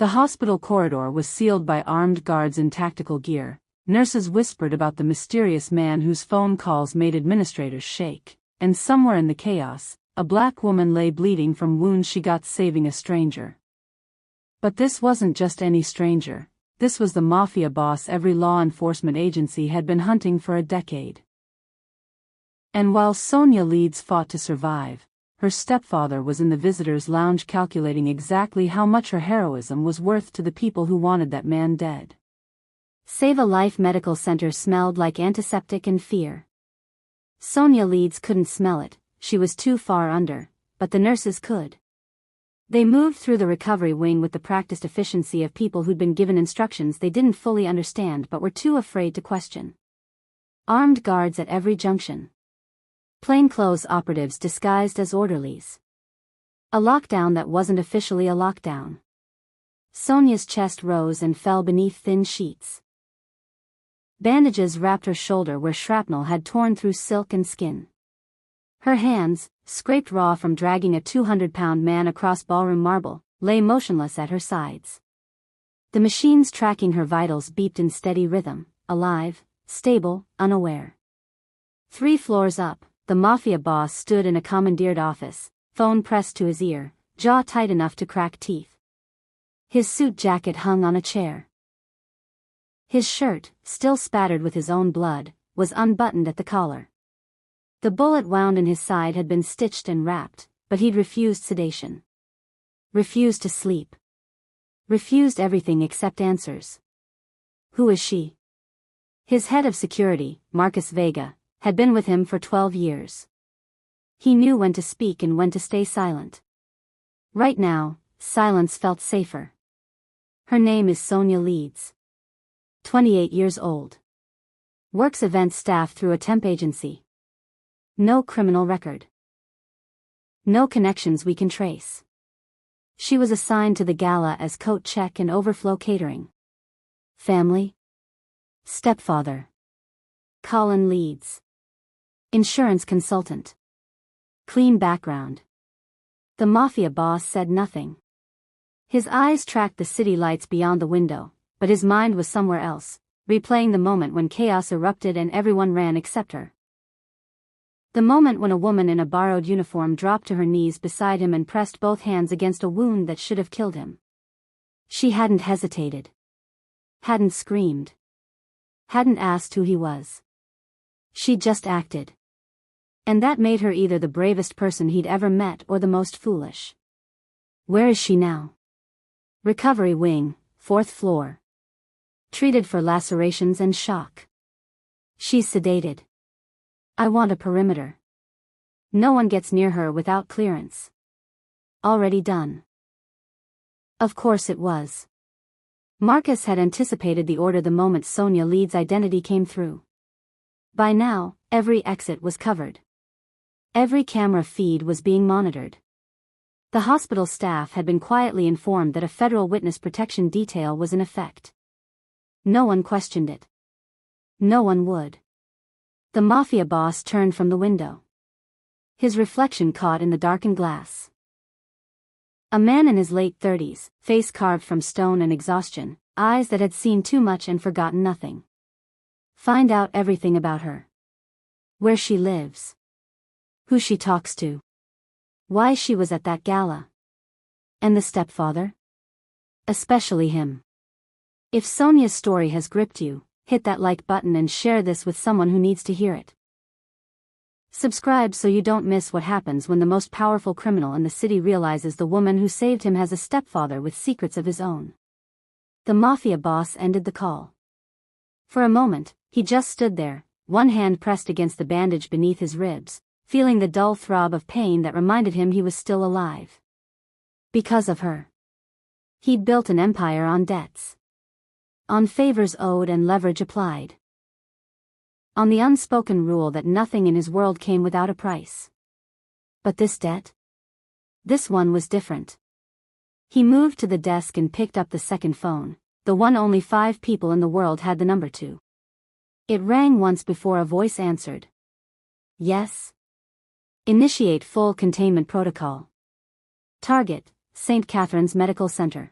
The hospital corridor was sealed by armed guards in tactical gear. Nurses whispered about the mysterious man whose phone calls made administrators shake. And somewhere in the chaos, a black woman lay bleeding from wounds she got saving a stranger. But this wasn't just any stranger. This was the Mafia boss every law enforcement agency had been hunting for a decade. And while Sonia Leeds fought to survive, her stepfather was in the visitors' lounge calculating exactly how much her heroism was worth to the people who wanted that man dead. Save a Life Medical Center smelled like antiseptic and fear. Sonia Leeds couldn't smell it, she was too far under, but the nurses could. They moved through the recovery wing with the practiced efficiency of people who'd been given instructions they didn't fully understand but were too afraid to question. Armed guards at every junction. Plainclothes operatives disguised as orderlies. A lockdown that wasn't officially a lockdown. Sonia's chest rose and fell beneath thin sheets. Bandages wrapped her shoulder where shrapnel had torn through silk and skin. Her hands, scraped raw from dragging a 200-pound man across ballroom marble, lay motionless at her sides. The machines tracking her vitals beeped in steady rhythm, alive, stable, unaware. 3 floors up, the Mafia boss stood in a commandeered office, phone pressed to his ear, jaw tight enough to crack teeth. His suit jacket hung on a chair. His shirt, still spattered with his own blood, was unbuttoned at the collar. The bullet wound in his side had been stitched and wrapped, but he'd refused sedation. Refused to sleep. Refused everything except answers. Who is she? His head of security, Marcus Vega, had been with him for 12 years. He knew when to speak and when to stay silent. Right now, silence felt safer. Her name is Sonia Leeds. 28 years old. Works event staff through a temp agency. No criminal record. No connections we can trace. She was assigned to the gala as coat check and overflow catering. Family? Stepfather. Colin Leeds. Insurance consultant. Clean background. The Mafia boss said nothing. His eyes tracked the city lights beyond the window, but his mind was somewhere else, replaying the moment when chaos erupted and everyone ran except her. The moment when a woman in a borrowed uniform dropped to her knees beside him and pressed both hands against a wound that should have killed him. She hadn't hesitated. Hadn't screamed. Hadn't asked who he was. She just acted. And that made her either the bravest person he'd ever met or the most foolish. Where is she now? Recovery wing, 4th floor. Treated for lacerations and shock. She's sedated. I want a perimeter. No one gets near her without clearance. Already done. Of course it was. Marcus had anticipated the order the moment Sonia Leeds' identity came through. By now, every exit was covered. Every camera feed was being monitored. The hospital staff had been quietly informed that a federal witness protection detail was in effect. No one questioned it. No one would. The Mafia boss turned from the window. His reflection caught in the darkened glass. A man in his late 30s, face carved from stone and exhaustion, eyes that had seen too much and forgotten nothing. Find out everything about her. Where she lives. Who she talks to. Why she was at that gala. And the stepfather? Especially him. If Sonia's story has gripped you, hit that like button and share this with someone who needs to hear it. Subscribe so you don't miss what happens when the most powerful criminal in the city realizes the woman who saved him has a stepfather with secrets of his own. The Mafia boss ended the call. For a moment, he just stood there, one hand pressed against the bandage beneath his ribs, feeling the dull throb of pain that reminded him he was still alive. Because of her. He'd built an empire on debts. On favors owed and leverage applied. On the unspoken rule that nothing in his world came without a price. But this debt? This one was different. He moved to the desk and picked up the second phone, the one only 5 people in the world had the number to. It rang once before a voice answered. Yes? Initiate full containment protocol. Target, St. Catherine's Medical Center.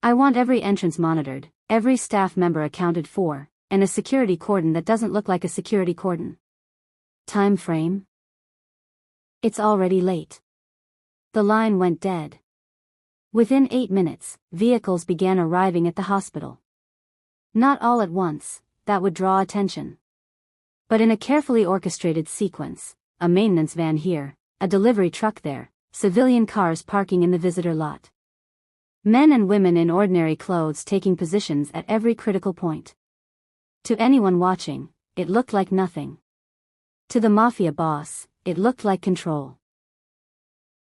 I want every entrance monitored, every staff member accounted for, and a security cordon that doesn't look like a security cordon. Time frame? It's already late. The line went dead. Within 8 minutes, vehicles began arriving at the hospital. Not all at once, that would draw attention. But in a carefully orchestrated sequence, a maintenance van here, a delivery truck there, civilian cars parking in the visitor lot. Men and women in ordinary clothes taking positions at every critical point. To anyone watching, it looked like nothing. To the Mafia boss, it looked like control.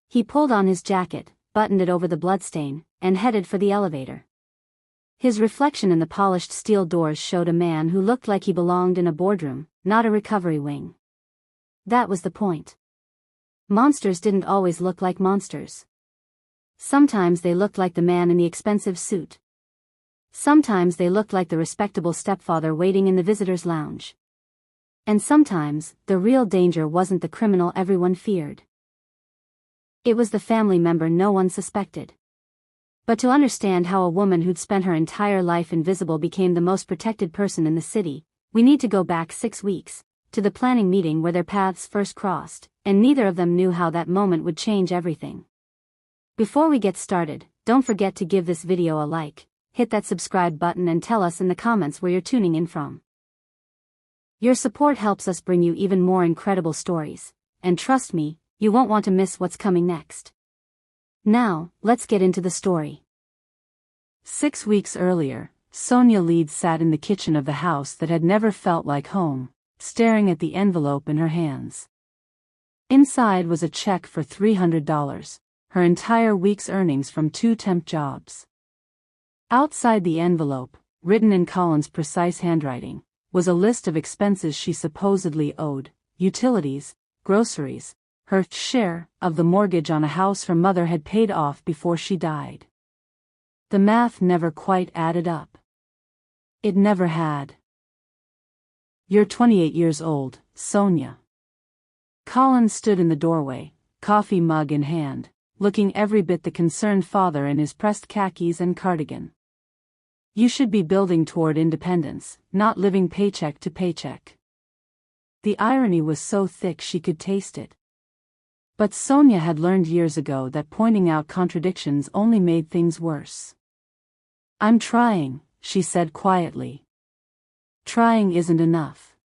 He pulled on his jacket, buttoned it over the bloodstain, and headed for the elevator. His reflection in the polished steel doors showed a man who looked like he belonged in a boardroom, not a recovery wing. That was the point. Monsters didn't always look like monsters. Sometimes they looked like the man in the expensive suit. Sometimes they looked like the respectable stepfather waiting in the visitor's lounge. And sometimes, the real danger wasn't the criminal everyone feared. It was the family member no one suspected. But to understand how a woman who'd spent her entire life invisible became the most protected person in the city, we need to go back 6 weeks, to the planning meeting where their paths first crossed, and neither of them knew how that moment would change everything. Before we get started, don't forget to give this video a like, hit that subscribe button and tell us in the comments where you're tuning in from. Your support helps us bring you even more incredible stories, and trust me, you won't want to miss what's coming next. Now, let's get into the story. 6 weeks earlier, Sonia Leeds sat in the kitchen of the house that had never felt like home, staring at the envelope in her hands. Inside was a check for $300. Her entire week's earnings from 2 temp jobs. Outside the envelope, written in Colin's precise handwriting, was a list of expenses she supposedly owed: utilities, groceries, her share of the mortgage on a house her mother had paid off before she died. The math never quite added up. It never had. "You're 28 years old, Sonia." Colin stood in the doorway, coffee mug in hand, looking every bit the concerned father in his pressed khakis and cardigan. "You should be building toward independence, not living paycheck to paycheck." The irony was so thick she could taste it. But Sonia had learned years ago that pointing out contradictions only made things worse. "I'm trying," she said quietly. "Trying isn't enough."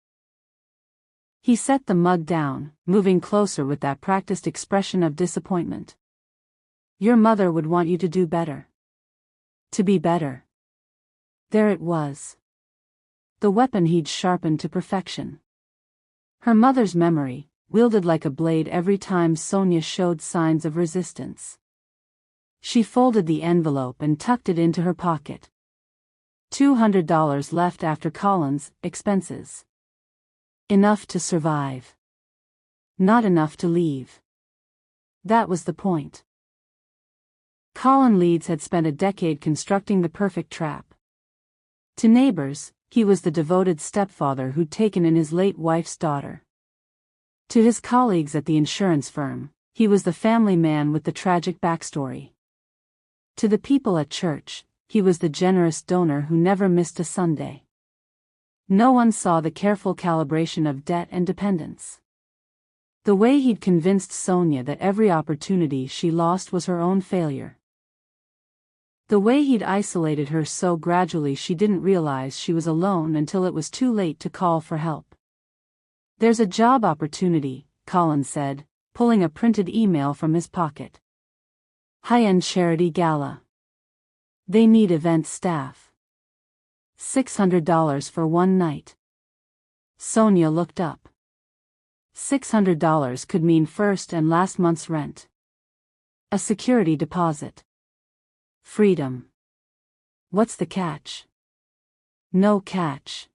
He set the mug down, moving closer with that practiced expression of disappointment. "Your mother would want you to do better. To be better." There it was. The weapon he'd sharpened to perfection. Her mother's memory, wielded like a blade every time Sonia showed signs of resistance. She folded the envelope and tucked it into her pocket. $200 left after Colin's expenses. Enough to survive. Not enough to leave. That was the point. Colin Leeds had spent a decade constructing the perfect trap. To neighbors, he was the devoted stepfather who'd taken in his late wife's daughter. To his colleagues at the insurance firm, he was the family man with the tragic backstory. To the people at church, he was the generous donor who never missed a Sunday. No one saw the careful calibration of debt and dependence. The way he'd convinced Sonia that every opportunity she lost was her own failure. The way he'd isolated her so gradually she didn't realize she was alone until it was too late to call for help. "There's a job opportunity," Colin said, pulling a printed email from his pocket. "High-end charity gala. They need event staff. $600 for one night." Sonia looked up. $600 could mean first and last month's rent. A security deposit. Freedom. What's the catch? No catch.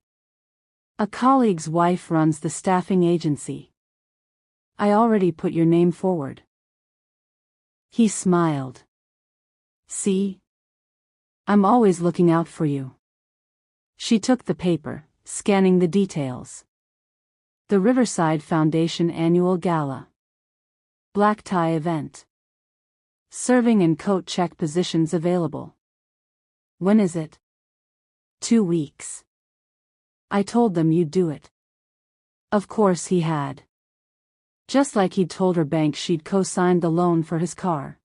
A colleague's wife runs the staffing agency. I already put your name forward. He smiled. See? I'm always looking out for you. She took the paper, scanning the details. The Riverside Foundation Annual Gala. Black tie event. Serving and coat check positions available. When is it? 2 weeks. I told them you'd do it. Of course he had. Just like he'd told her bank she'd co-signed the loan for his car.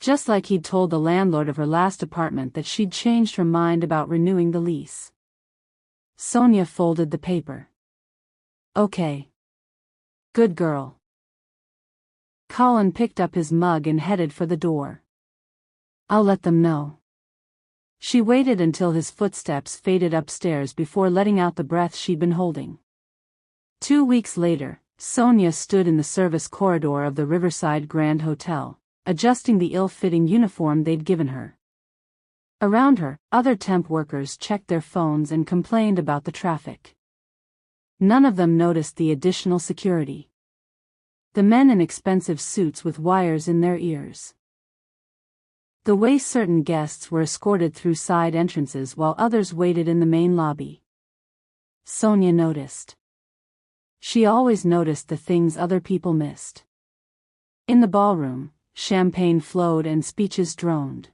Just like he'd told the landlord of her last apartment that she'd changed her mind about renewing the lease. Sonia folded the paper. Okay. Good girl. Colin picked up his mug and headed for the door. I'll let them know. She waited until his footsteps faded upstairs before letting out the breath she'd been holding. 2 weeks later, Sonia stood in the service corridor of the Riverside Grand Hotel, adjusting the ill-fitting uniform they'd given her. Around her, other temp workers checked their phones and complained about the traffic. None of them noticed the additional security. The men in expensive suits with wires in their ears. The way certain guests were escorted through side entrances while others waited in the main lobby. Sonia noticed. She always noticed the things other people missed. In the ballroom, champagne flowed and speeches droned.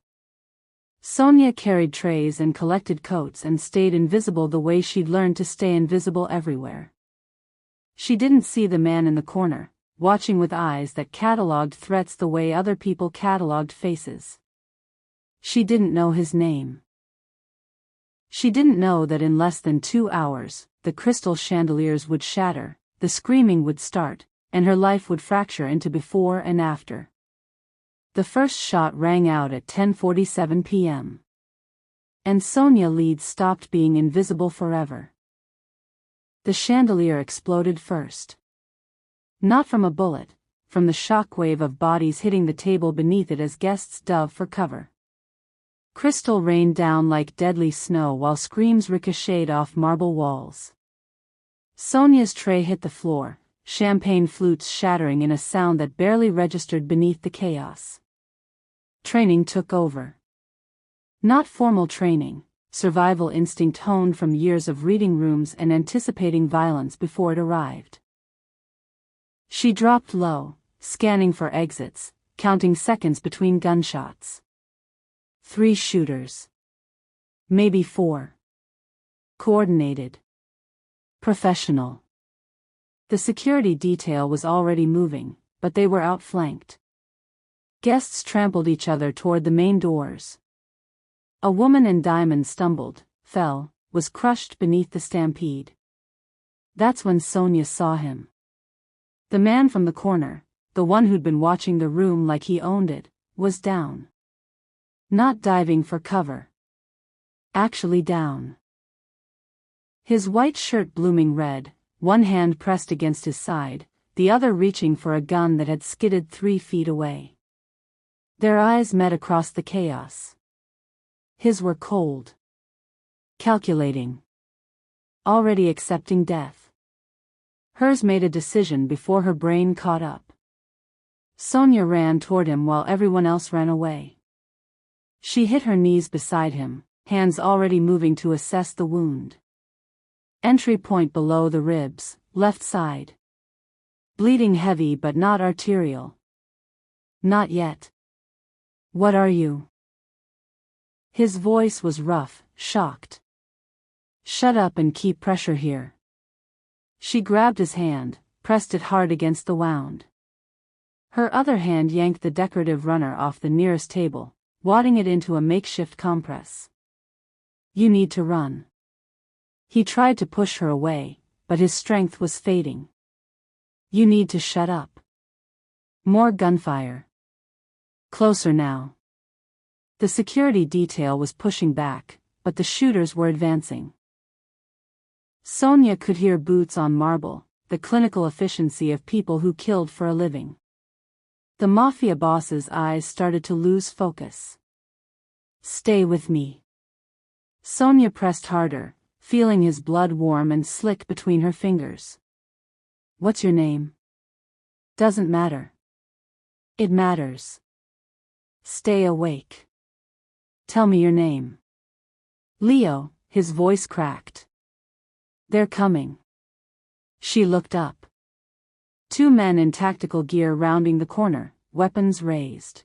Sonia carried trays and collected coats and stayed invisible the way she'd learned to stay invisible everywhere. She didn't see the man in the corner, watching with eyes that catalogued threats the way other people catalogued faces. She didn't know his name. She didn't know that in less than 2 hours, the crystal chandeliers would shatter, the screaming would start, and her life would fracture into before and after. The first shot rang out at 10:47 p.m. And Sonia Leeds stopped being invisible forever. The chandelier exploded first. Not from a bullet, from the shockwave of bodies hitting the table beneath it as guests dove for cover. Crystal rained down like deadly snow while screams ricocheted off marble walls. Sonia's tray hit the floor, champagne flutes shattering in a sound that barely registered beneath the chaos. Training took over. Not formal training, survival instinct honed from years of reading rooms and anticipating violence before it arrived. She dropped low, scanning for exits, counting seconds between gunshots. 3 shooters. Maybe 4. Coordinated. Professional. The security detail was already moving, but they were outflanked. Guests trampled each other toward the main doors. A woman in diamonds stumbled, fell, was crushed beneath the stampede. That's when Sonia saw him. The man from the corner, the one who'd been watching the room like he owned it, was down. Not diving for cover. Actually down. His white shirt blooming red, one hand pressed against his side, the other reaching for a gun that had skidded 3 feet away. Their eyes met across the chaos. His were cold. Calculating. Already accepting death. Hers made a decision before her brain caught up. Sonia ran toward him while everyone else ran away. She hit her knees beside him, hands already moving to assess the wound. Entry point below the ribs, left side. Bleeding heavy but not arterial. Not yet. What are you? His voice was rough, shocked. Shut up and keep pressure here. She grabbed his hand, pressed it hard against the wound. Her other hand yanked the decorative runner off the nearest table, wadding it into a makeshift compress. You need to run. He tried to push her away, but his strength was fading. You need to shut up. More gunfire. Closer now. The security detail was pushing back, but the shooters were advancing. Sonia could hear boots on marble, the clinical efficiency of people who killed for a living. The Mafia boss's eyes started to lose focus. Stay with me. Sonia pressed harder, feeling his blood warm and slick between her fingers. What's your name? Doesn't matter. It matters. Stay awake. Tell me your name. Leo, his voice cracked. They're coming. She looked up. 2 men in tactical gear rounding the corner, weapons raised.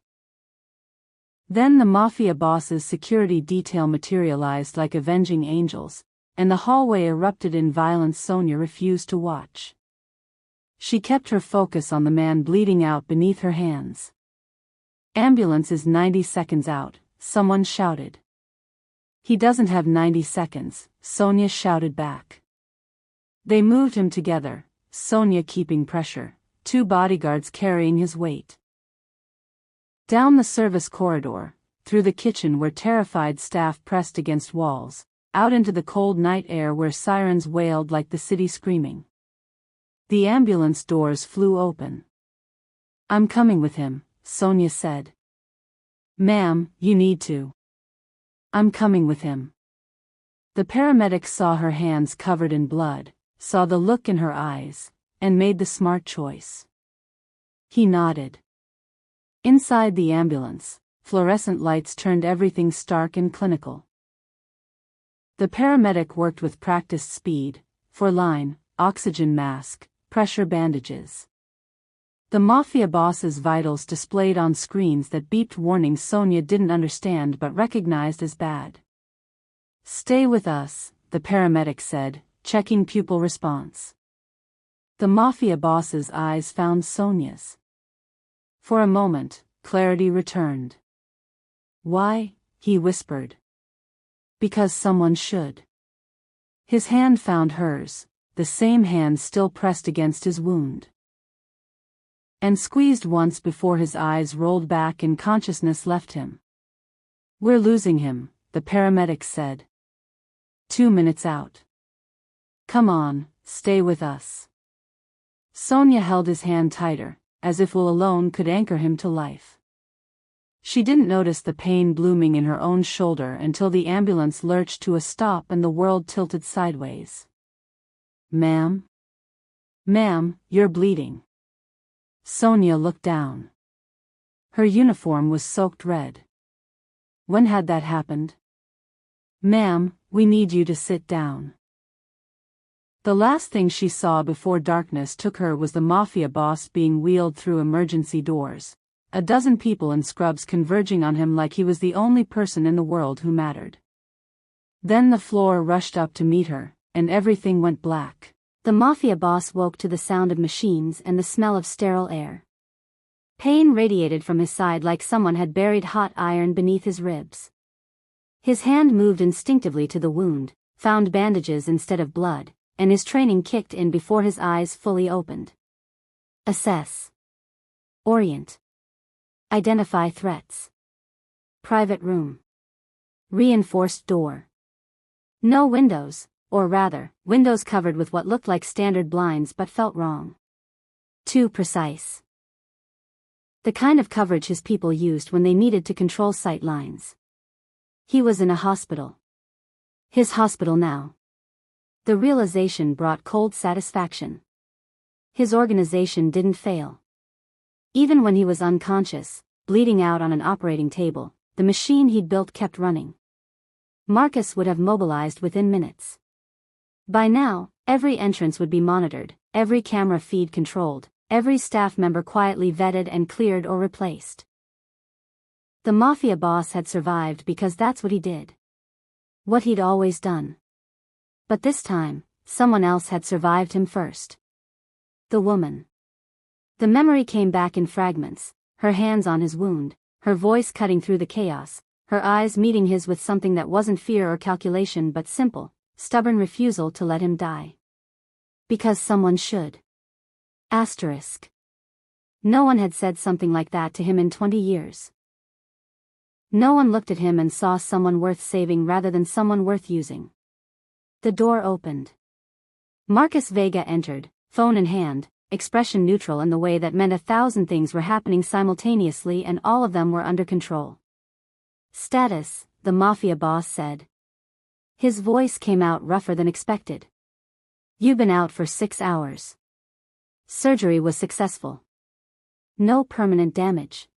Then the Mafia boss's security detail materialized like avenging angels, and the hallway erupted in violence. Sonia refused to watch. She kept her focus on the man bleeding out beneath her hands. "Ambulance is 90 seconds out," someone shouted. "He doesn't have 90 seconds, Sonia shouted back. They moved him together, Sonia keeping pressure, 2 bodyguards carrying his weight. Down the service corridor, through the kitchen where terrified staff pressed against walls, out into the cold night air where sirens wailed like the city screaming. The ambulance doors flew open. "I'm coming with him," Sonia said. "Ma'am, you need to." "I'm coming with him." The paramedic saw her hands covered in blood, saw the look in her eyes, and made the smart choice. He nodded. Inside the ambulance, fluorescent lights turned everything stark and clinical. The paramedic worked with practiced speed, for line, oxygen mask, pressure bandages. The Mafia boss's vitals displayed on screens that beeped warnings Sonia didn't understand but recognized as bad. "Stay with us," the paramedic said, checking pupil response. The Mafia boss's eyes found Sonia's. For a moment, clarity returned. "Why?" he whispered. "Because someone should." His hand found hers, the same hand still pressed against his wound. And squeezed once before his eyes rolled back and consciousness left him. "We're losing him," the paramedic said. 2 minutes out. "Come on, stay with us." Sonia held his hand tighter, as if will alone could anchor him to life. She didn't notice the pain blooming in her own shoulder until the ambulance lurched to a stop and the world tilted sideways. "Ma'am? Ma'am, you're bleeding." Sonia looked down. Her uniform was soaked red. When had that happened? "Ma'am, we need you to sit down." The last thing she saw before darkness took her was the Mafia boss being wheeled through emergency doors, a dozen people in scrubs converging on him like he was the only person in the world who mattered. Then the floor rushed up to meet her, and everything went black. The Mafia boss woke to the sound of machines and the smell of sterile air. Pain radiated from his side like someone had buried hot iron beneath his ribs. His hand moved instinctively to the wound, found bandages instead of blood, and his training kicked in before his eyes fully opened. Assess. Orient. Identify threats. Private room. Reinforced door. No windows, or rather, windows covered with what looked like standard blinds but felt wrong. Too precise. The kind of coverage his people used when they needed to control sight lines. He was in a hospital. His hospital now. The realization brought cold satisfaction. His organization didn't fail. Even when he was unconscious, bleeding out on an operating table, the machine he'd built kept running. Marcus would have mobilized within minutes. By now, every entrance would be monitored, every camera feed controlled, every staff member quietly vetted and cleared or replaced. The Mafia boss had survived because that's what he did. What he'd always done. But this time, someone else had survived him first. The woman. The memory came back in fragments, her hands on his wound, her voice cutting through the chaos, her eyes meeting his with something that wasn't fear or calculation but simple, stubborn refusal to let him die. Because someone should. Asterisk. No one had said something like that to him in 20 years. No one looked at him and saw someone worth saving rather than someone worth using. The door opened. Marcus Vega entered, phone in hand, expression neutral in the way that meant 1,000 things were happening simultaneously and all of them were under control. "Status," the Mafia boss said. His voice came out rougher than expected. "You've been out for 6 hours. Surgery was successful. No permanent damage.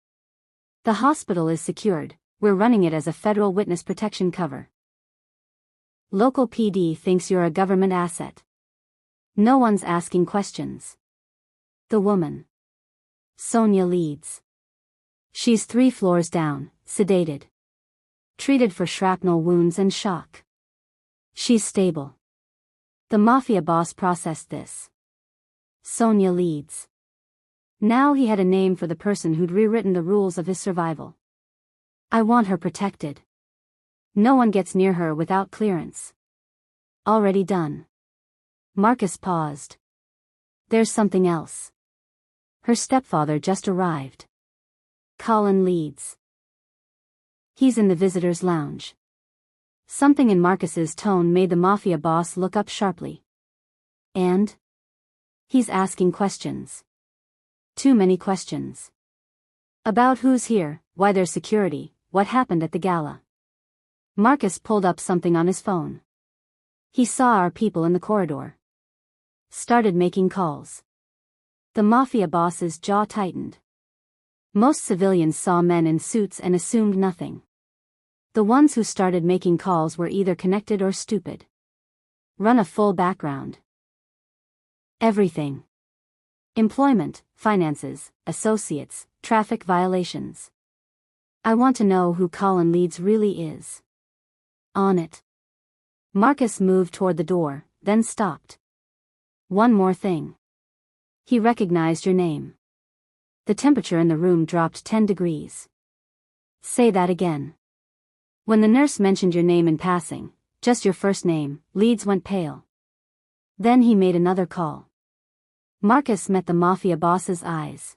The hospital is secured, we're running it as a federal witness protection cover. Local PD thinks you're a government asset. No one's asking questions." The woman. Sonia leads. She's 3 floors down, sedated. Treated for shrapnel wounds and shock. She's stable. The Mafia boss processed this. Sonia Leeds. Now he had a name for the person who'd rewritten the rules of his survival. I want her protected. No one gets near her without clearance. Already done. Marcus paused. There's something else. Her stepfather just arrived. Colin Leeds. He's in the visitors' lounge. Something in Marcus's tone made the Mafia boss look up sharply. And? He's asking questions. Too many questions. About who's here, why there's security, what happened at the gala. Marcus pulled up something on his phone. He saw our people in the corridor. Started making calls. The Mafia boss's jaw tightened. Most civilians saw men in suits and assumed nothing. The ones who started making calls were either connected or stupid. Run a full background. Everything. Employment, finances, associates, traffic violations. I want to know who Colin Leeds really is. On it. Marcus moved toward the door, then stopped. One more thing. He recognized your name. The temperature in the room dropped 10 degrees. Say that again. When the nurse mentioned your name in passing, just your first name, Leeds went pale. Then he made another call. Marcus met the Mafia boss's eyes.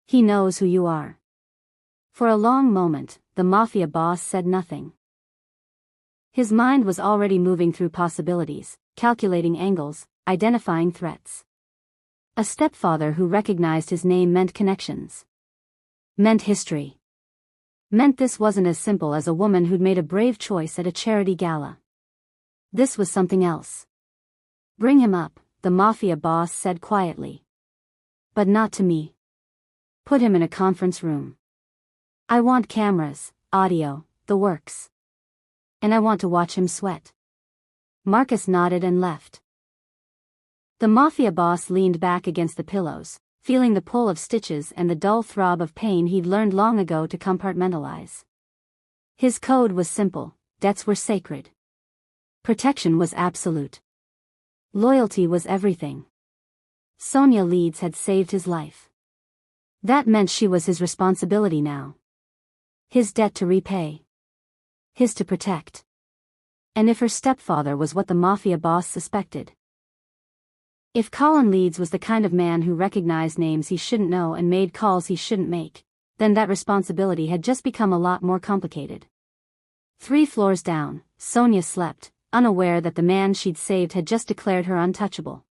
He knows who you are. For a long moment, the Mafia boss said nothing. His mind was already moving through possibilities, calculating angles, identifying threats. A stepfather who recognized his name meant connections. Meant history. Meant this wasn't as simple as a woman who'd made a brave choice at a charity gala. This was something else. Bring him up, the Mafia boss said quietly. But not to me. Put him in a conference room. I want cameras, audio, the works. And I want to watch him sweat. Marcus nodded and left. The Mafia boss leaned back against the pillows, feeling the pull of stitches and the dull throb of pain he'd learned long ago to compartmentalize. His code was simple, debts were sacred. Protection was absolute. Loyalty was everything. Sonia Leeds had saved his life. That meant she was his responsibility now. His debt to repay. His to protect. And if her stepfather was what the Mafia boss suspected. If Colin Leeds was the kind of man who recognized names he shouldn't know and made calls he shouldn't make, then that responsibility had just become a lot more complicated. 3 floors down, Sonia slept, unaware that the man she'd saved had just declared her untouchable.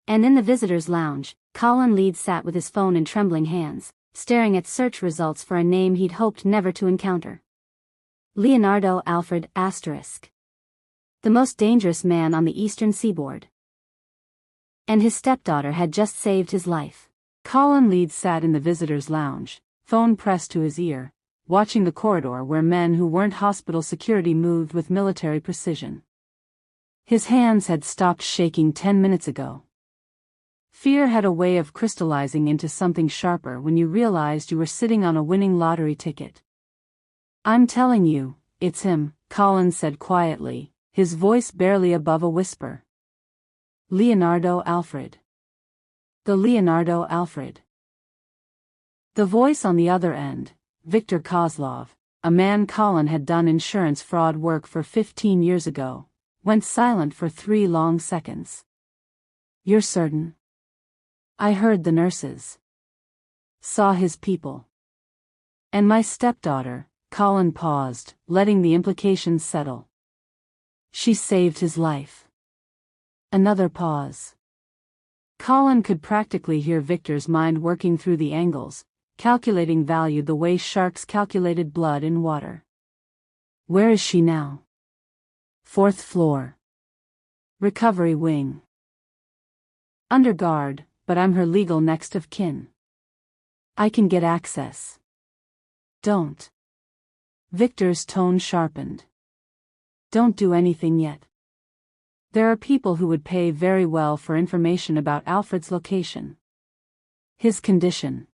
And in the visitors' lounge, Colin Leeds sat with his phone in trembling hands, staring at search results for a name he'd hoped never to encounter. Leonardo Alfred *. The most dangerous man on the eastern seaboard. And his stepdaughter had just saved his life. Colin Leeds sat in the visitors' lounge, phone pressed to his ear, watching the corridor where men who weren't hospital security moved with military precision. His hands had stopped shaking 10 minutes ago. Fear had a way of crystallizing into something sharper when you realized you were sitting on a winning lottery ticket. I'm telling you, it's him, Colin said quietly, his voice barely above a whisper. Leonardo Alfred. The Leonardo Alfred. The voice on the other end, Victor Kozlov, a man Colin had done insurance fraud work for 15 years ago, went silent for 3 long seconds. You're certain? I heard the nurses. Saw his people. And my stepdaughter, Colin paused, letting the implications settle. She saved his life. Another pause. Colin could practically hear Victor's mind working through the angles, calculating value the way sharks calculated blood in water. Where is she now? 4th floor. Recovery wing. Under guard, but I'm her legal next of kin. I can get access. Don't. Victor's tone sharpened. Don't do anything yet. There are people who would pay very well for information about Alfred's location. His condition.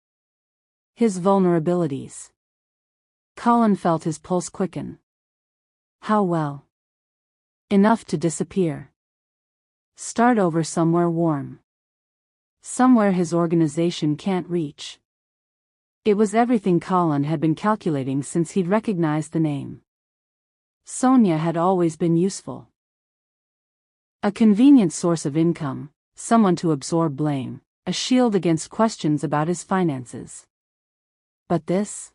His vulnerabilities. Colin felt his pulse quicken. How well? Enough to disappear. Start over somewhere warm. Somewhere his organization can't reach. It was everything Colin had been calculating since he'd recognized the name. Sonia had always been useful. A convenient source of income, someone to absorb blame, a shield against questions about his finances. But this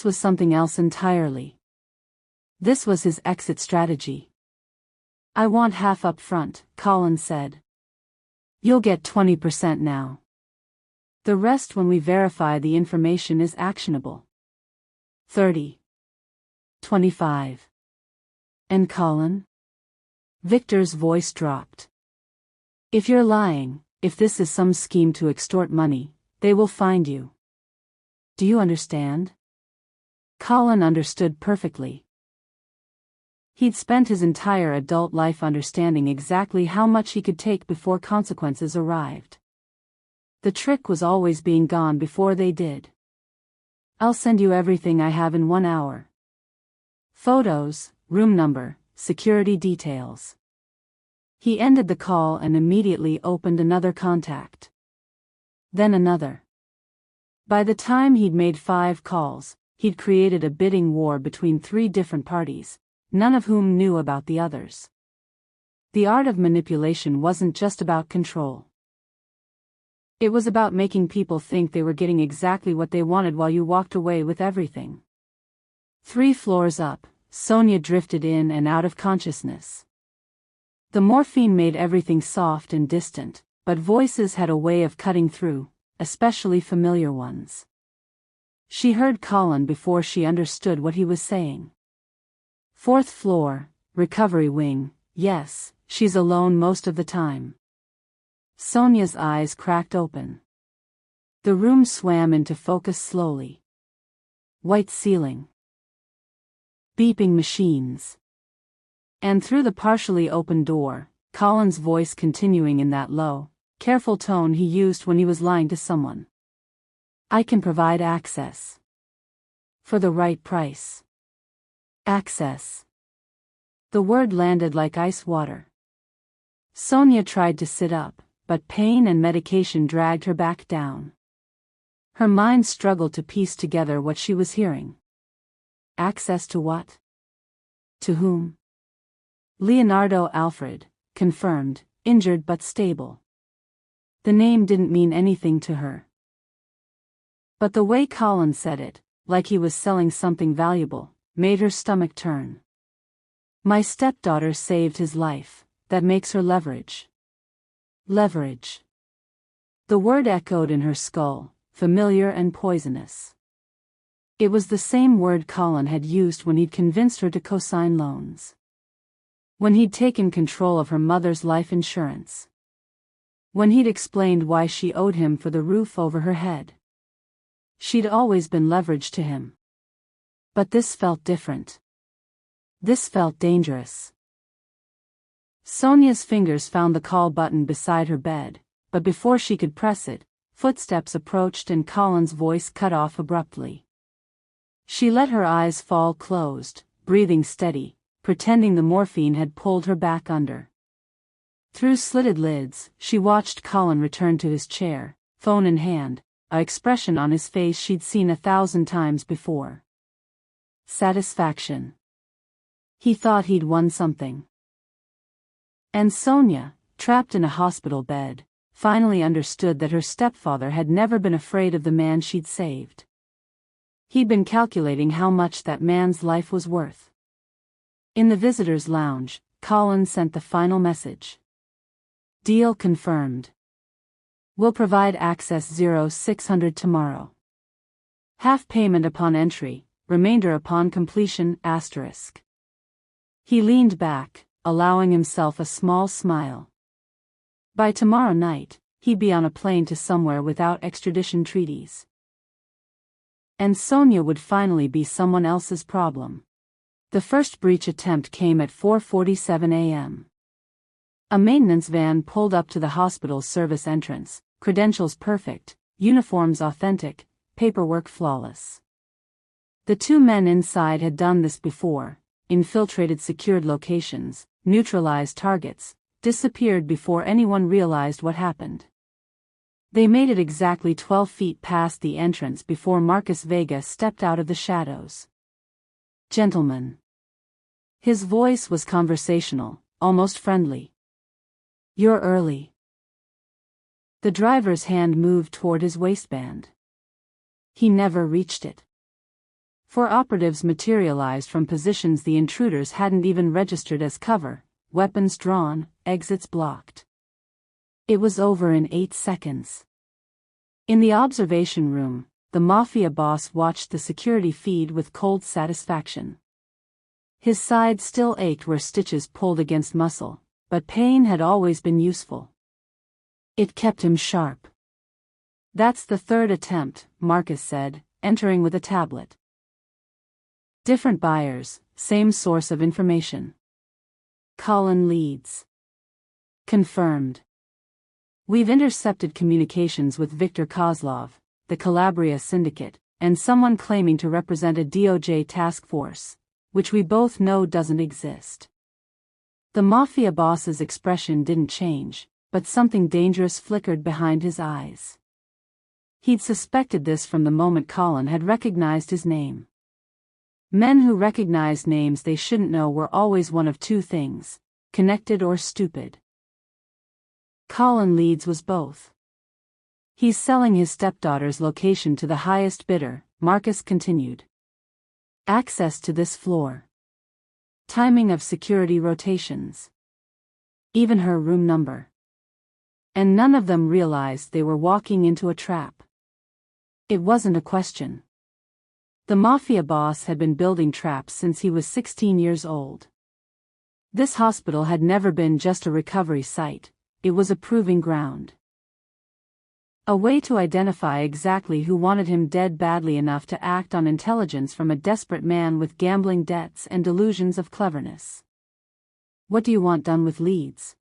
was something else entirely. This was his exit strategy. I want half up front, Colin said. You'll get 20% now. The rest when we verify the information is actionable. 30. 25. And Colin? Victor's voice dropped. If you're lying, if this is some scheme to extort money, they will find you. Do you understand? Colin understood perfectly. He'd spent his entire adult life understanding exactly how much he could take before consequences arrived. The trick was always being gone before they did. I'll send you everything I have in 1 hour. Photos, room number, security details. He ended the call and immediately opened another contact. Then another. By the time he'd made 5 calls, he'd created a bidding war between 3 different parties, none of whom knew about the others. The art of manipulation wasn't just about control. It was about making people think they were getting exactly what they wanted while you walked away with everything. 3 floors up, Sonia drifted in and out of consciousness. The morphine made everything soft and distant, but voices had a way of cutting through, especially familiar ones. She heard Colin before she understood what he was saying. 4th floor, recovery wing, yes, she's alone most of the time. Sonia's eyes cracked open. The room swam into focus slowly. White ceiling. Beeping machines. And through the partially open door, Colin's voice continuing in that low, careful tone he used when he was lying to someone. I can provide access. For the right price. Access. The word landed like ice water. Sonia tried to sit up, but pain and medication dragged her back down. Her mind struggled to piece together what she was hearing. Access to what? To whom? Leonardo Alfred, confirmed, injured but stable. The name didn't mean anything to her. But the way Colin said it, like he was selling something valuable, made her stomach turn. My stepdaughter saved his life, that makes her leverage. Leverage. The word echoed in her skull, familiar and poisonous. It was the same word Colin had used when he'd convinced her to co-sign loans. When he'd taken control of her mother's life insurance. When he'd explained why she owed him for the roof over her head. She'd always been leverage to him. But this felt different. This felt dangerous. Sonia's fingers found the call button beside her bed, but before she could press it, footsteps approached and Colin's voice cut off abruptly. She let her eyes fall closed, breathing steady, pretending the morphine had pulled her back under. Through slitted lids, she watched Colin return to his chair, phone in hand, an expression on his face she'd seen 1,000 times before. Satisfaction. He thought he'd won something. And Sonia, trapped in a hospital bed, finally understood that her stepfather had never been afraid of the man she'd saved. He'd been calculating how much that man's life was worth. In the visitors' lounge, Colin sent the final message. Deal confirmed. We'll provide access 0600 tomorrow. Half payment upon entry, remainder upon completion, asterisk. He leaned back, allowing himself a small smile. By tomorrow night, he'd be on a plane to somewhere without extradition treaties. And Sonia would finally be someone else's problem. The first breach attempt came at 4:47 a.m. A maintenance van pulled up to the hospital's service entrance, credentials perfect, uniforms authentic, paperwork flawless. The two men inside had done this before, infiltrated secured locations, neutralized targets, disappeared before anyone realized what happened. They made it exactly 12 feet past the entrance before Marcus Vega stepped out of the shadows. "Gentlemen." His voice was conversational, almost friendly. "You're early." The driver's hand moved toward his waistband. He never reached it. Four operatives materialized from positions the intruders hadn't even registered as cover, weapons drawn, exits blocked. It was over in 8 seconds. In the observation room, the Mafia boss watched the security feed with cold satisfaction. His side still ached where stitches pulled against muscle, but pain had always been useful. It kept him sharp. "That's the third attempt," Marcus said, entering with a tablet. "Different buyers, same source of information. Colin leads." "Confirmed. We've intercepted communications with Viktor Kozlov, the Calabria Syndicate, and someone claiming to represent a DOJ task force, which we both know doesn't exist." The Mafia boss's expression didn't change, but something dangerous flickered behind his eyes. He'd suspected this from the moment Colin had recognized his name. Men who recognized names they shouldn't know were always one of two things: connected or stupid. Colin Leeds was both. "He's selling his stepdaughter's location to the highest bidder," Marcus continued. "Access to this floor. Timing of security rotations. Even her room number." And none of them realized they were walking into a trap. It wasn't a question. The Mafia boss had been building traps since he was 16 years old. This hospital had never been just a recovery site, it was a proving ground. A way to identify exactly who wanted him dead badly enough to act on intelligence from a desperate man with gambling debts and delusions of cleverness. "What do you want done with Leeds?"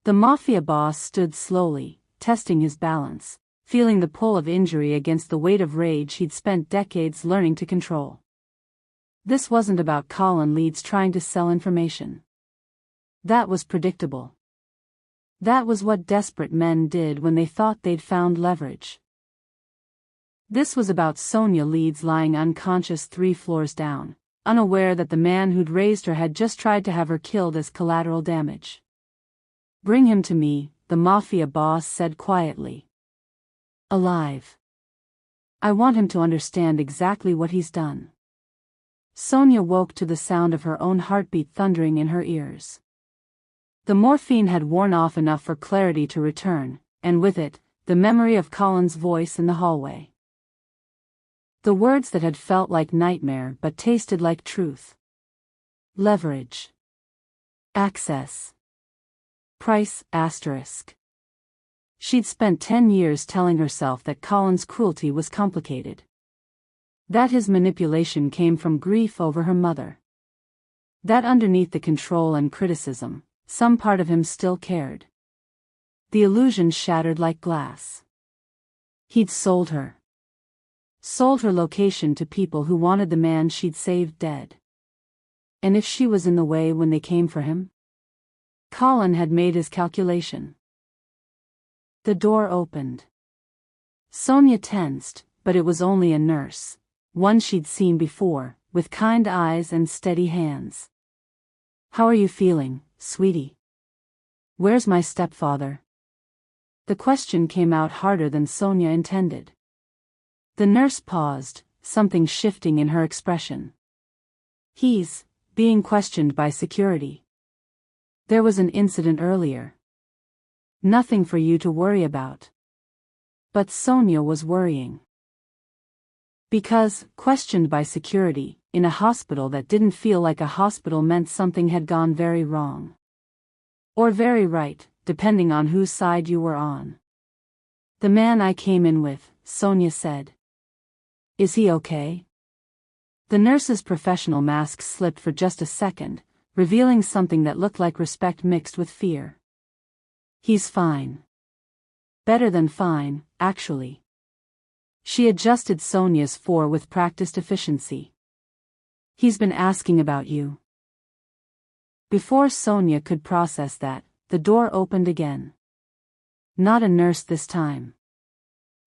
The Mafia boss stood slowly, testing his balance, feeling the pull of injury against the weight of rage he'd spent decades learning to control. This wasn't about Colin Leeds trying to sell information. That was predictable. That was what desperate men did when they thought they'd found leverage. This was about Sonia Leeds lying unconscious 3 floors down, unaware that the man who'd raised her had just tried to have her killed as collateral damage. "Bring him to me," the Mafia boss said quietly. "Alive. I want him to understand exactly what he's done." Sonia woke to the sound of her own heartbeat thundering in her ears. The morphine had worn off enough for clarity to return, and with it, the memory of Colin's voice in the hallway. The words that had felt like nightmare but tasted like truth. Leverage. Access. Price **. She'd spent 10 years telling herself that Colin's cruelty was complicated. That his manipulation came from grief over her mother. That underneath the control and criticism, some part of him still cared. The illusion shattered like glass. He'd sold her. Sold her location to people who wanted the man she'd saved dead. And if she was in the way when they came for him? Colin had made his calculation. The door opened. Sonia tensed, but it was only a nurse, one she'd seen before, with kind eyes and steady hands. "How are you feeling, sweetie? Where's my stepfather?" The question came out harder than Sonia intended. The nurse paused, something shifting in her expression. "He's being questioned by security. There was an incident earlier. Nothing for you to worry about." But Sonia was worrying. Because, questioned by security, in a hospital that didn't feel like a hospital meant something had gone very wrong. Or very right, depending on whose side you were on. "The man I came in with," Sonia said. "Is he okay?" The nurse's professional mask slipped for just a second, revealing something that looked like respect mixed with fear. "He's fine. Better than fine, actually." She adjusted Sonia's four with practiced efficiency. He's been asking about you. Before Sonia could process that, the door opened again. Not a nurse this time.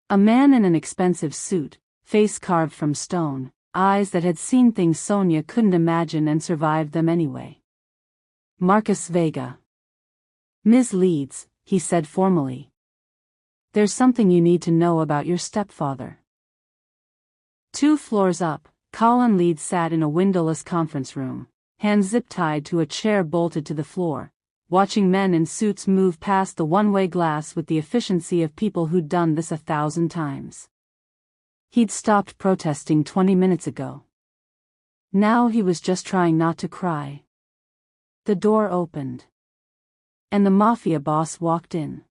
A man in an expensive suit, face carved from stone, eyes that had seen things Sonia couldn't imagine and survived them anyway. Marcus Vega. Ms. Leeds, he said formally. There's something you need to know about your stepfather. 2 floors up, Colin Leeds sat in a windowless conference room, hands zip-tied to a chair bolted to the floor, watching men in suits move past the one-way glass with the efficiency of people who'd done this 1,000 times. He'd stopped protesting 20 minutes ago. Now he was just trying not to cry. The door opened. And the Mafia boss walked in.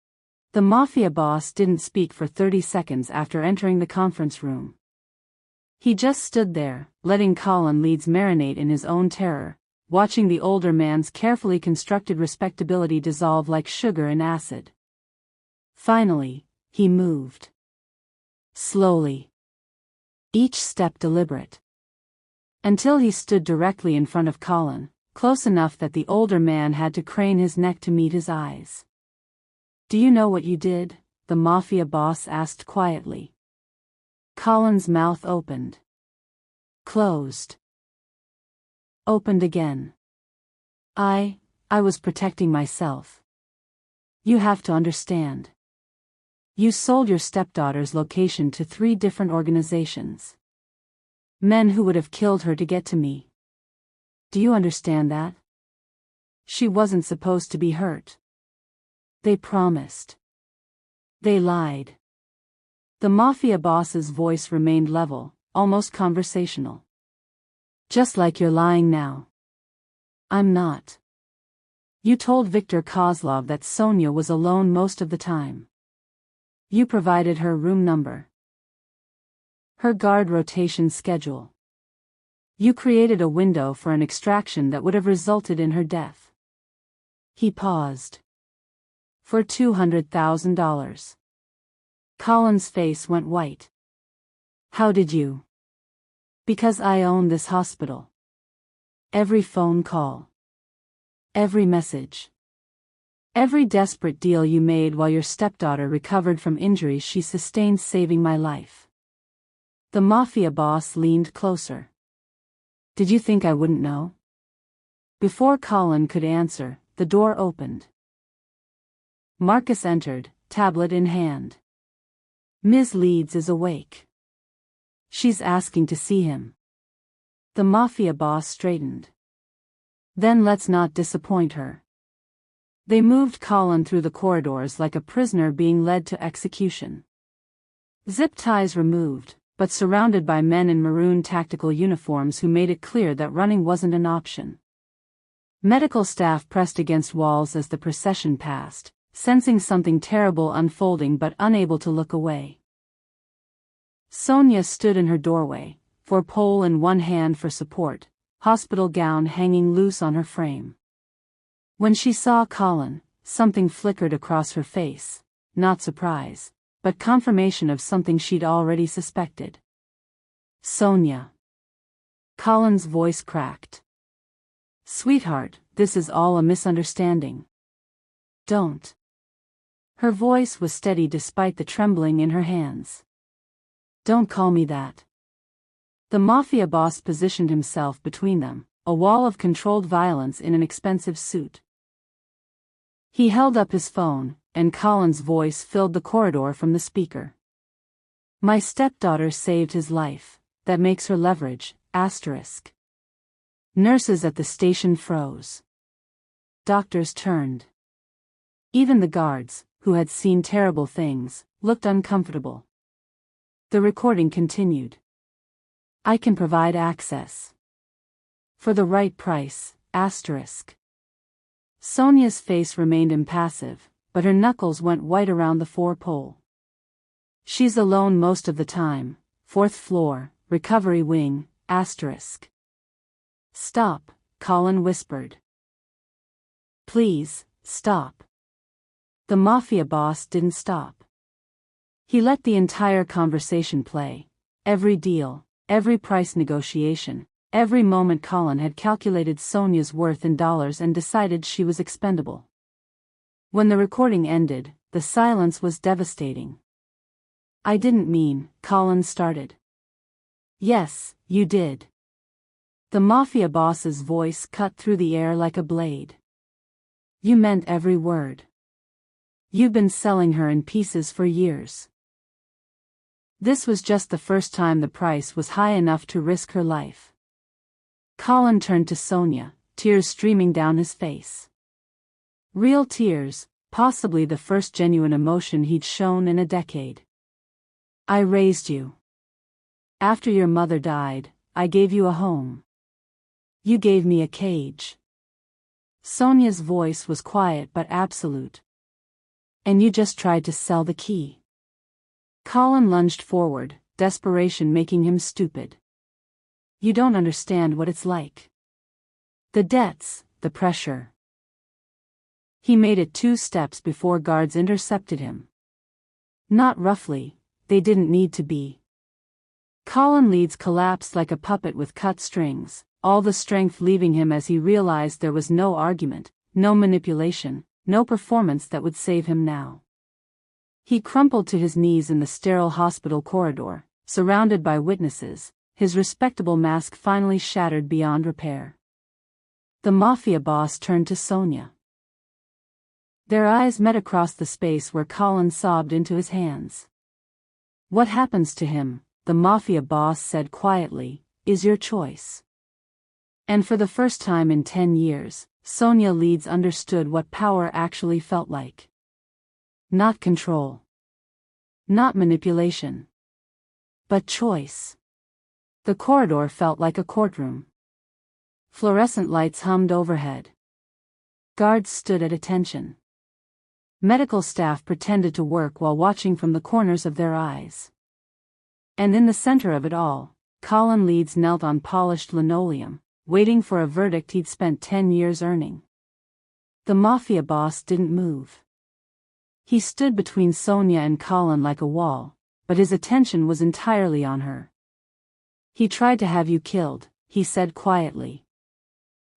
The Mafia boss didn't speak for 30 seconds after entering the conference room. He just stood there, letting Colin Leeds marinate in his own terror, watching the older man's carefully constructed respectability dissolve like sugar in acid. Finally, he moved. Slowly. Each step deliberate. Until he stood directly in front of Colin, close enough that the older man had to crane his neck to meet his eyes. Do you know what you did? The Mafia boss asked quietly. Colin's mouth opened. Closed. Opened again. I was protecting myself. You have to understand. You sold your stepdaughter's location to 3 different organizations. Men who would have killed her to get to me. Do you understand that? She wasn't supposed to be hurt. They promised. They lied. The Mafia boss's voice remained level, almost conversational. Just like you're lying now. I'm not. You told Viktor Kozlov that Sonia was alone most of the time. You provided her room number. Her guard rotation schedule. You created a window for an extraction that would have resulted in her death. He paused. For $200,000. Colin's face went white. How did you? Because I own this hospital. Every phone call. Every message. Every desperate deal you made while your stepdaughter recovered from injuries she sustained saving my life. The Mafia boss leaned closer. Did you think I wouldn't know? Before Colin could answer, the door opened. Marcus entered, tablet in hand. Ms. Leeds is awake. She's asking to see him. The Mafia boss straightened. Then let's not disappoint her. They moved Colin through the corridors like a prisoner being led to execution. Zip ties removed, but surrounded by men in maroon tactical uniforms who made it clear that running wasn't an option. Medical staff pressed against walls as the procession passed, sensing something terrible unfolding but unable to look away. Sonia stood in her doorway, for pole in one hand for support, hospital gown hanging loose on her frame. When she saw Colin, something flickered across her face, not surprise, but confirmation of something she'd already suspected. Sonia. Colin's voice cracked. Sweetheart, this is all a misunderstanding. Don't. Her voice was steady despite the trembling in her hands. Don't call me that. The Mafia boss positioned himself between them, a wall of controlled violence in an expensive suit. He held up his phone, and Colin's voice filled the corridor from the speaker. My stepdaughter saved his life, that makes her leverage, asterisk. Nurses at the station froze. Doctors turned. Even the guards, who had seen terrible things, looked uncomfortable. The recording continued. I can provide access. For the right price, asterisk. Sonia's face remained impassive, but her knuckles went white around the 4-pole. She's alone most of the time, 4th floor, recovery wing, asterisk. Stop, Colin whispered. Please, stop. The Mafia boss didn't stop. He let the entire conversation play. Every deal, every price negotiation, every moment. Colin had calculated Sonia's worth in dollars and decided she was expendable. When the recording ended, the silence was devastating. "I didn't mean," Colin started. "Yes, you did." The Mafia boss's voice cut through the air like a blade. "You meant every word. You've been selling her in pieces for years." This was just the first time the price was high enough to risk her life. Colin turned to Sonia, tears streaming down his face. Real tears, possibly the first genuine emotion he'd shown in a decade. "I raised you. After your mother died, I gave you a home. You gave me a cage." Sonia's voice was quiet but absolute. "And you just tried to sell the key." Colin lunged forward, desperation making him stupid. "You don't understand what it's like. The debts, the pressure." He made it 2 steps before guards intercepted him. Not roughly, they didn't need to be. Colin Leeds collapsed like a puppet with cut strings, all the strength leaving him as he realized there was no argument, no manipulation, no performance that would save him now. He crumpled to his knees in the sterile hospital corridor, surrounded by witnesses, his respectable mask finally shattered beyond repair. The Mafia boss turned to Sonia. Their eyes met across the space where Colin sobbed into his hands. "What happens to him," the Mafia boss said quietly, "is your choice." And for the first time in 10 years, Sonia Leeds understood what power actually felt like. Not control. Not manipulation. But choice. The corridor felt like a courtroom. Fluorescent lights hummed overhead. Guards stood at attention. Medical staff pretended to work while watching from the corners of their eyes. And in the center of it all, Colin Leeds knelt on polished linoleum, waiting for a verdict he'd spent 10 years earning. The Mafia boss didn't move. He stood between Sonia and Colin like a wall, but his attention was entirely on her. "He tried to have you killed," he said quietly.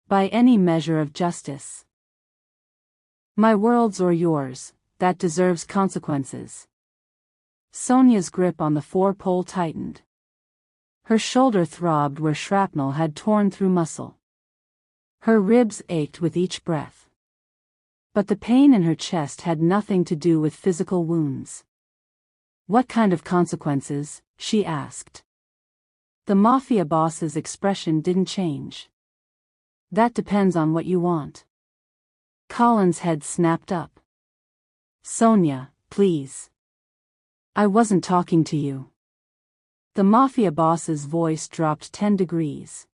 "By any measure of justice. My world's or yours, that deserves consequences." Sonia's grip on the 4-pole tightened. Her shoulder throbbed where shrapnel had torn through muscle. Her ribs ached with each breath. But the pain in her chest had nothing to do with physical wounds. "What kind of consequences?" she asked. The Mafia boss's expression didn't change. "That depends on what you want." Colin's head snapped up. "Sonia, please. I wasn't talking to you." The Mafia boss's voice dropped 10 degrees.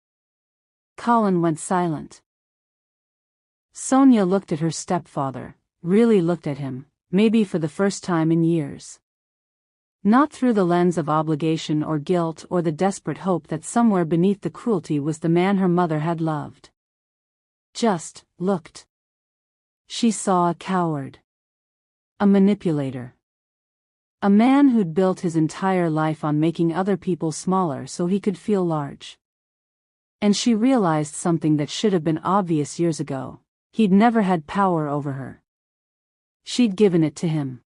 Colin went silent. Sonia looked at her stepfather, really looked at him, maybe for the first time in years. Not through the lens of obligation or guilt or the desperate hope that somewhere beneath the cruelty was the man her mother had loved. Just looked. She saw a coward. A manipulator. A man who'd built his entire life on making other people smaller so he could feel large. And she realized something that should have been obvious years ago. He'd never had power over her. She'd given it to him.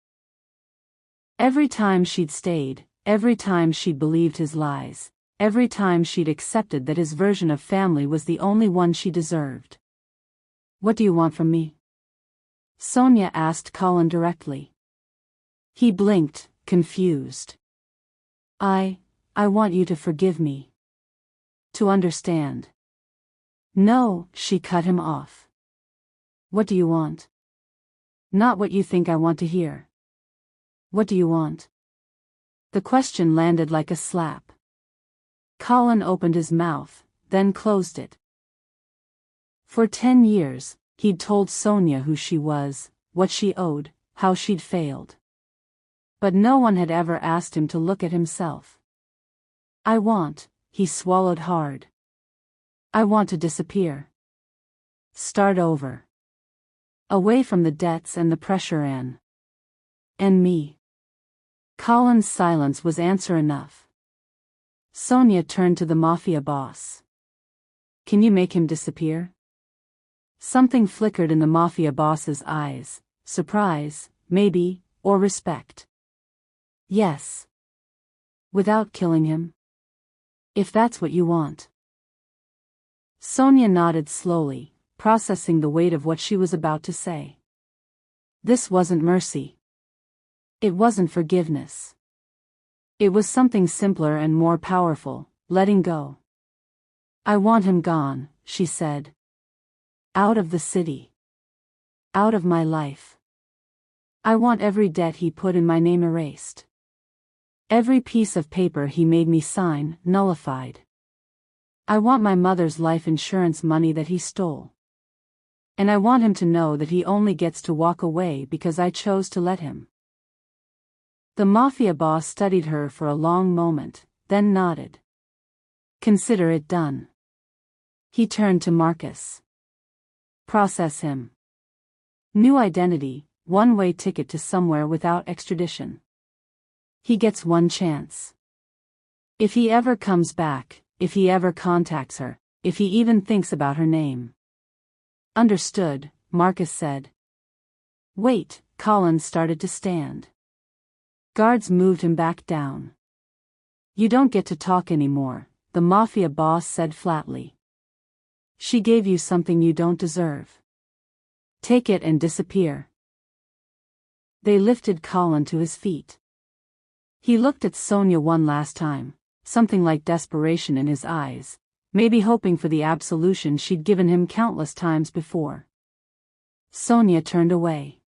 Every time she'd stayed, every time she'd believed his lies, every time she'd accepted that his version of family was the only one she deserved. "What do you want from me?" Sonia asked Colin directly. He blinked, confused. I want you to forgive me. To understand." "No," she cut him off. "What do you want?" "Not what you think I want to hear." "What do you want?" The question landed like a slap. Colin opened his mouth, then closed it. For 10 years, he'd told Sonia who she was, what she owed, how she'd failed. But no one had ever asked him to look at himself. He swallowed hard. "I want to disappear. Start over. Away from the debts and the pressure and me." Colin's silence was answer enough. Sonia turned to the Mafia boss. Can you make him disappear? Something flickered in the Mafia boss's eyes, surprise, maybe, or respect. Yes. Without killing him? If that's what you want. Sonia nodded slowly, processing the weight of what she was about to say. This wasn't mercy. It wasn't forgiveness. It was something simpler and more powerful, letting go. I want him gone, she said. Out of the city. Out of my life. I want every debt he put in my name erased. Every piece of paper he made me sign, nullified. I want my mother's life insurance money that he stole. And I want him to know that he only gets to walk away because I chose to let him. The Mafia boss studied her for a long moment, then nodded. Consider it done. He turned to Marcus. Process him. New identity, one-way ticket to somewhere without extradition. He gets one chance. If he ever comes back, if he ever contacts her, if he even thinks about her name. Understood, Marcus said. Wait, Collins started to stand. Guards moved him back down. You don't get to talk anymore, the Mafia boss said flatly. She gave you something you don't deserve. Take it and disappear. They lifted Colin to his feet. He looked at Sonia one last time, something like desperation in his eyes, maybe hoping for the absolution she'd given him countless times before. Sonia turned away.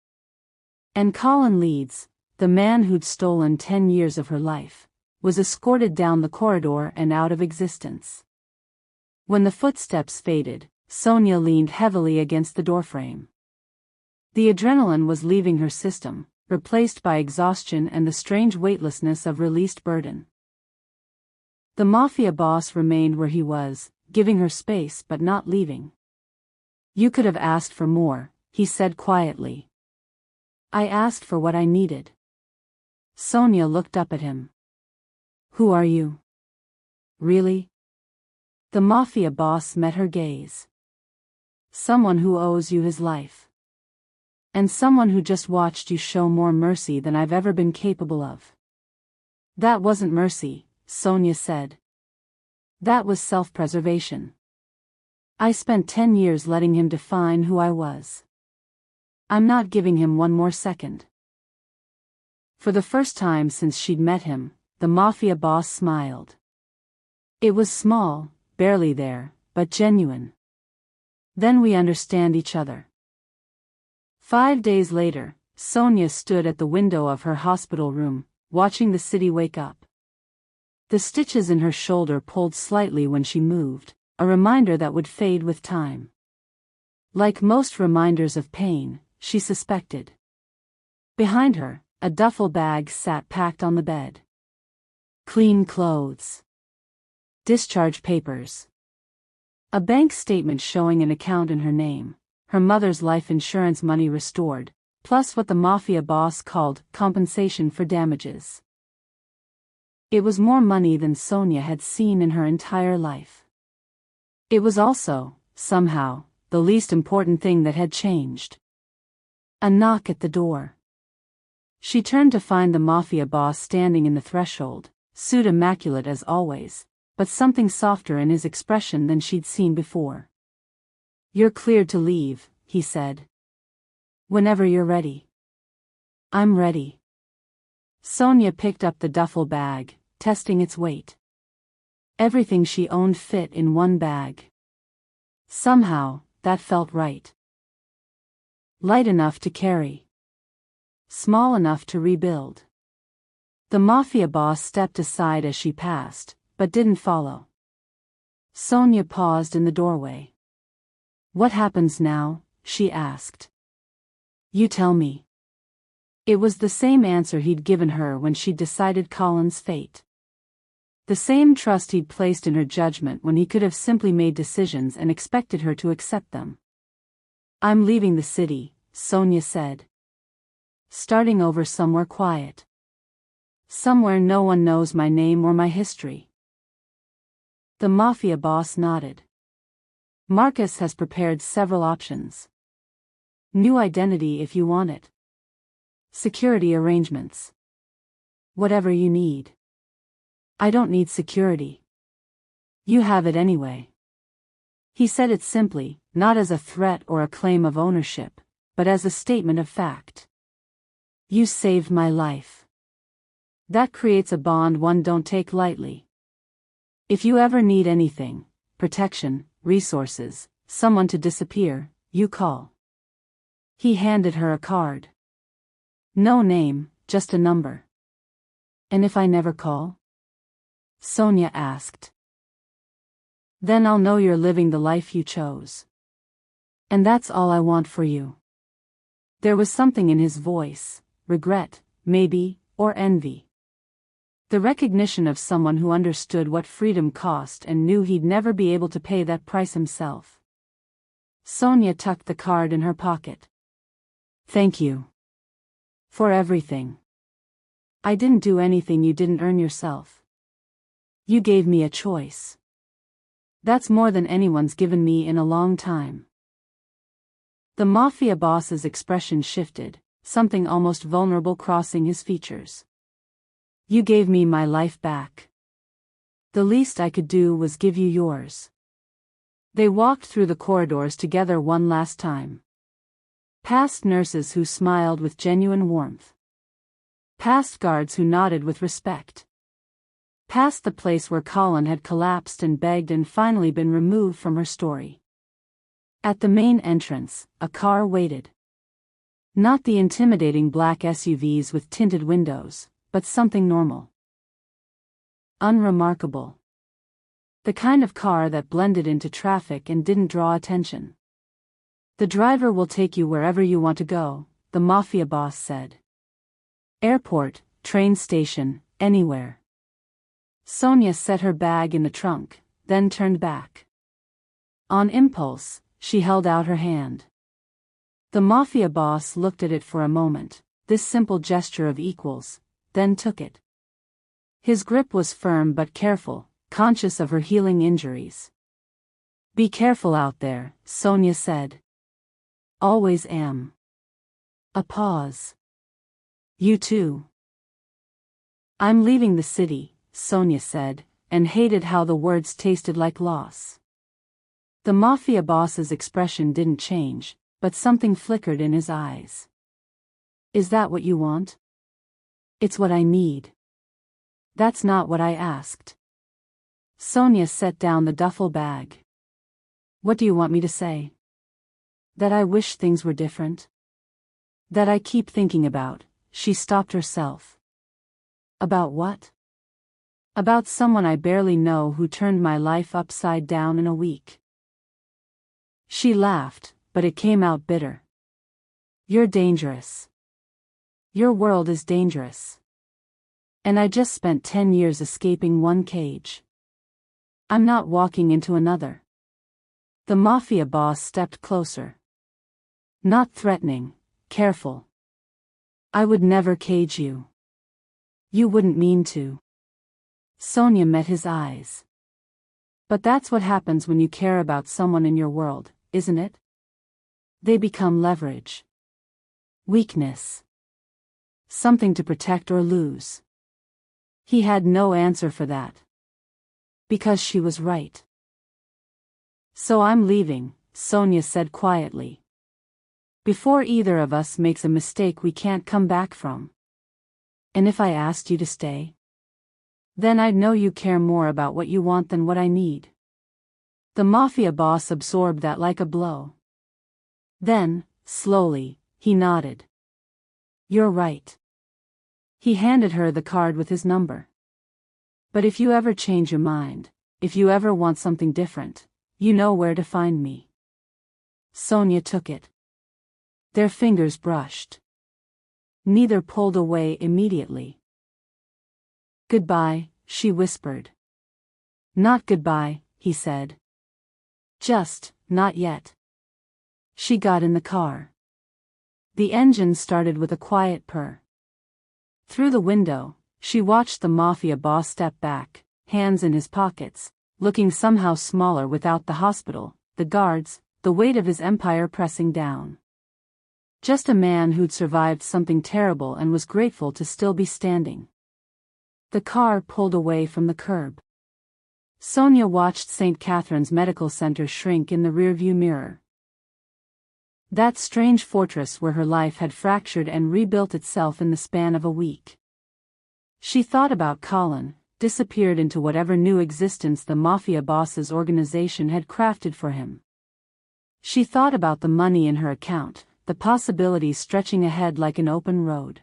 And Colin Leeds, the man who'd stolen 10 years of her life, was escorted down the corridor and out of existence. When the footsteps faded, Sonia leaned heavily against the doorframe. The adrenaline was leaving her system, replaced by exhaustion and the strange weightlessness of released burden. The Mafia boss remained where he was, giving her space but not leaving. You could have asked for more, he said quietly. I asked for what I needed. Sonia looked up at him. Who are you? Really? The Mafia boss met her gaze. Someone who owes you his life. And someone who just watched you show more mercy than I've ever been capable of. That wasn't mercy, Sonia said. That was self-preservation. I spent 10 years letting him define who I was. I'm not giving him one more second. For the first time since she'd met him, the Mafia boss smiled. It was small, barely there, but genuine. Then we understand each other. 5 days later, Sonia stood at the window of her hospital room, watching the city wake up. The stitches in her shoulder pulled slightly when she moved, a reminder that would fade with time. Like most reminders of pain, she suspected. Behind her, a duffel bag sat packed on the bed. Clean clothes. Discharge papers. A bank statement showing an account in her name, her mother's life insurance money restored, plus what the Mafia boss called compensation for damages. It was more money than Sonia had seen in her entire life. It was also, somehow, the least important thing that had changed. A knock at the door. She turned to find the Mafia boss standing in the threshold, suit immaculate as always, but something softer in his expression than she'd seen before. You're cleared to leave, he said. Whenever you're ready. I'm ready. Sonia picked up the duffel bag, testing its weight. Everything she owned fit in one bag. Somehow, that felt right. Light enough to carry. Small enough to rebuild. The Mafia boss stepped aside as she passed, but didn't follow. Sonia paused in the doorway. What happens now? She asked. You tell me. It was the same answer he'd given her when she'd decided Colin's fate. The same trust he'd placed in her judgment when he could have simply made decisions and expected her to accept them. I'm leaving the city, Sonia said. Starting over somewhere quiet. Somewhere no one knows my name or my history. The Mafia boss nodded. Marcus has prepared several options. New identity if you want it. Security arrangements. Whatever you need. I don't need security. You have it anyway. He said it simply, not as a threat or a claim of ownership, but as a statement of fact. You saved my life. That creates a bond one don't take lightly. If you ever need anything, protection, resources, someone to disappear, you call. He handed her a card. No name, just a number. And if I never call? Sonia asked. Then I'll know you're living the life you chose. And that's all I want for you. There was something in his voice, regret, maybe, or envy. The recognition of someone who understood what freedom cost and knew he'd never be able to pay that price himself. Sonia tucked the card in her pocket. Thank you. For everything. I didn't do anything you didn't earn yourself. You gave me a choice. That's more than anyone's given me in a long time. The Mafia boss's expression shifted, something almost vulnerable crossing his features. You gave me my life back. The least I could do was give you yours. They walked through the corridors together one last time. Past nurses who smiled with genuine warmth. Past guards who nodded with respect. Past the place where Colin had collapsed and begged and finally been removed from her story. At the main entrance, a car waited. Not the intimidating black SUVs with tinted windows, but something normal. Unremarkable. The kind of car that blended into traffic and didn't draw attention. The driver will take you wherever you want to go, the Mafia boss said. Airport, train station, anywhere. Sonia set her bag in the trunk, then turned back. On impulse, she held out her hand. The Mafia boss looked at it for a moment, this simple gesture of equals, then took it. His grip was firm but careful, conscious of her healing injuries. Be careful out there, Sonia said. Always am. A pause. You too. I'm leaving the city, Sonia said, and hated how the words tasted like loss. The Mafia boss's expression didn't change, but something flickered in his eyes. Is that what you want? It's what I need. That's not what I asked. Sonia set down the duffel bag. What do you want me to say? That I wish things were different? That I keep thinking about, she stopped herself. About what? About someone I barely know who turned my life upside down in a week. She laughed, but it came out bitter. You're dangerous. Your world is dangerous. And I just spent 10 years escaping one cage. I'm not walking into another. The Mafia boss stepped closer. Not threatening, careful. I would never cage you. You wouldn't mean to. Sonia met his eyes. But that's what happens when you care about someone in your world, isn't it? They become leverage. Weakness. Something to protect or lose. He had no answer for that. Because she was right. So I'm leaving, Sonia said quietly. Before either of us makes a mistake we can't come back from. And if I asked you to stay? Then I'd know you care more about what you want than what I need. The Mafia boss absorbed that like a blow. Then, slowly, he nodded. You're right. He handed her the card with his number. But if you ever change your mind, if you ever want something different, you know where to find me. Sonia took it. Their fingers brushed. Neither pulled away immediately. Goodbye, she whispered. Not goodbye, he said. Just, not yet. She got in the car. The engine started with a quiet purr. Through the window, She watched the Mafia boss step back, hands in his pockets, looking somehow smaller without the hospital, the guards, the weight of his empire pressing down. Just a man who'd survived something terrible and was grateful to still be standing. The car pulled away from the curb. Sonia watched St. Catherine's Medical Center shrink in the rearview mirror. That strange fortress where her life had fractured and rebuilt itself in the span of a week. She thought about Colin, disappeared into whatever new existence the Mafia boss's organization had crafted for him. She thought about the money in her account, the possibilities stretching ahead like an open road.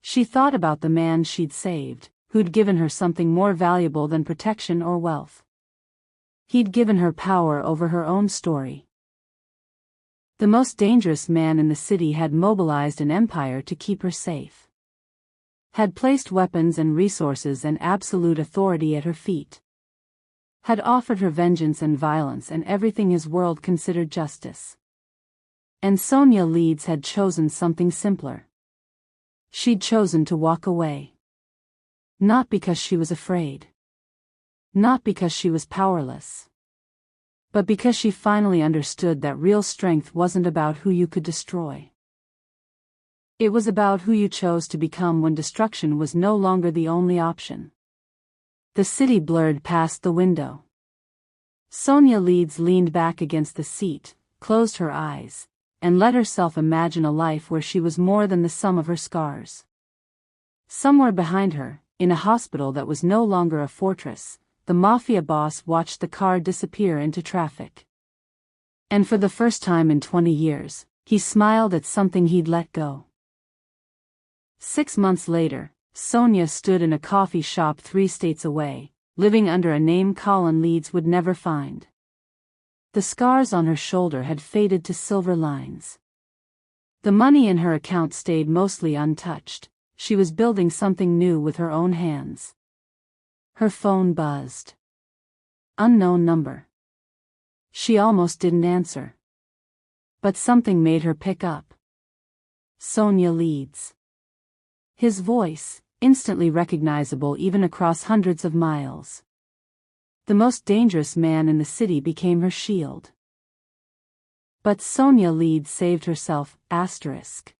She thought about the man she'd saved, who'd given her something more valuable than protection or wealth. He'd given her power over her own story. The most dangerous man in the city had mobilized an empire to keep her safe. Had placed weapons and resources and absolute authority at her feet. Had offered her vengeance and violence and everything his world considered justice. And Sonia Leeds had chosen something simpler. She'd chosen to walk away. Not because she was afraid. Not because she was powerless. But because she finally understood that real strength wasn't about who you could destroy. It was about who you chose to become when destruction was no longer the only option. The city blurred past the window. Sonia Leeds leaned back against the seat, closed her eyes, and let herself imagine a life where she was more than the sum of her scars. Somewhere behind her, in a hospital that was no longer a fortress, the Mafia boss watched the car disappear into traffic. And for the first time in 20 years, he smiled at something he'd let go. 6 months later, Sonia stood in a coffee shop 3 states away, living under a name Colin Leeds would never find. The scars on her shoulder had faded to silver lines. The money in her account stayed mostly untouched. She was building something new with her own hands. Her phone buzzed. Unknown number. She almost didn't answer. But something made her pick up. Sonia Leeds. His voice, instantly recognizable even across hundreds of miles. The most dangerous man in the city became her shield. But Sonia Leeds saved herself, asterisk.